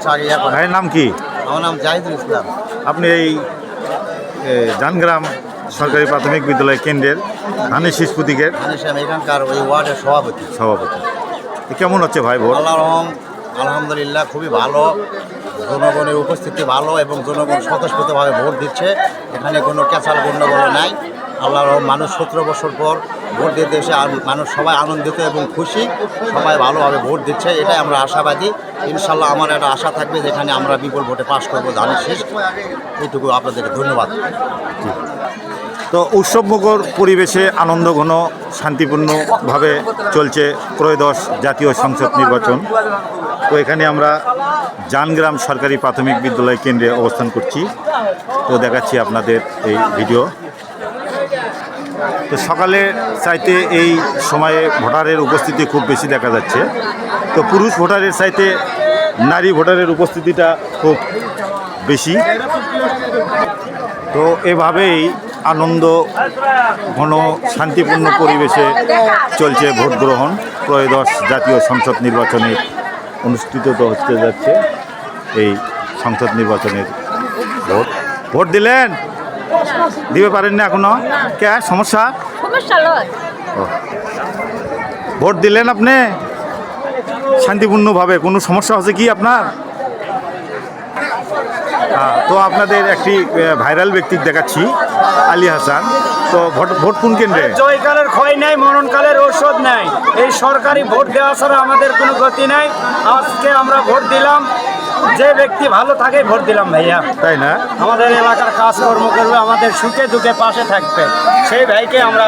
আচ্ছা আগে ইয়া করেন। ভাইয়ের নাম কি? আমার নাম জাহিদুল ইসলাম। আপনি এই জানগ্রাম সরকারি প্রাথমিক বিদ্যালয় কেন্দ্রের ধানের শীষ প্রতীকের আমি এখানকার ওই ওয়ার্ডের সভাপতি। সভাপতি। কেমন হচ্ছে ভাই ভোট? আলহামদুলিল্লাহ খুবই ভালো, জনগণের উপস্থিতি ভালো এবং জনগণ স্বতঃস্ফূর্তভাবে ভোট দিচ্ছে। এখানে কোনো ক্যাচাল গণ্ডগোল নাই। আল্লাহর মানুষ 17 বছর পর ভোট দিতে এসে মানুষ সবাই আনন্দিত এবং খুশি, সবাই ভালোভাবে ভোট দিচ্ছে, এটাই আমরা আশাবাদী। ইনশাল্লাহ আমার একটা আশা থাকবে যেখানে আমরা বিপুল ভোটে পাশ করবো ধানের শীষ। এইটুকু আপনাদেরকে ধন্যবাদ। তো উৎসবমুখর পরিবেশে আনন্দঘন শান্তিপূর্ণভাবে চলছে ত্রয়োদশ জাতীয় সংসদ নির্বাচন। তো এখানে আমরা জানগ্রাম সরকারি প্রাথমিক বিদ্যালয় কেন্দ্রে অবস্থান করছি। তো দেখাচ্ছি আপনাদের এই ভিডিও। তো সকালে চাইতে এই সময়ে ভোটারের উপস্থিতি খুব বেশি দেখা যাচ্ছে। তো পুরুষ ভোটারের চাইতে নারী ভোটারের উপস্থিতিটা খুব বেশি। তো এভাবেই আনন্দ ঘন শান্তিপূর্ণ পরিবেশে চলছে ভোট গ্রহণ। ত্রয়োদশ জাতীয় সংসদ নির্বাচনের অনুষ্ঠিত হতে যাচ্ছে এই সংসদ নির্বাচনের ভোট। ভোট দিলেন? দিতে পারেন না এখনো? কে সমস্যা? ভোট দিলেন আপনি শান্তিপূর্ণভাবে? কোনো সমস্যা হচ্ছে কি আপনার? তো আপনাদের একটি ভাইরাল ব্যক্তি দেখাচ্ছি, আলী হাসান। তো ভোট কোন কেন্দ্রে? জয়কালের ক্ষয় নাই, মরণকালের ঔষধ নাই। এই সরকারি ভোট দেওয়া ছাড়া আমাদের কোনো গতি নাই। আজকে আমরা ভোট দিলাম, যে ব্যক্তি ভালো থাকে ভোট দিলাম ভাইয়া। তাই না? আমাদের এলাকার কাজকর্ম করবে, আমাদের সুখে দুঃখে পাশে থাকবে, সেই ভাইকে আমরা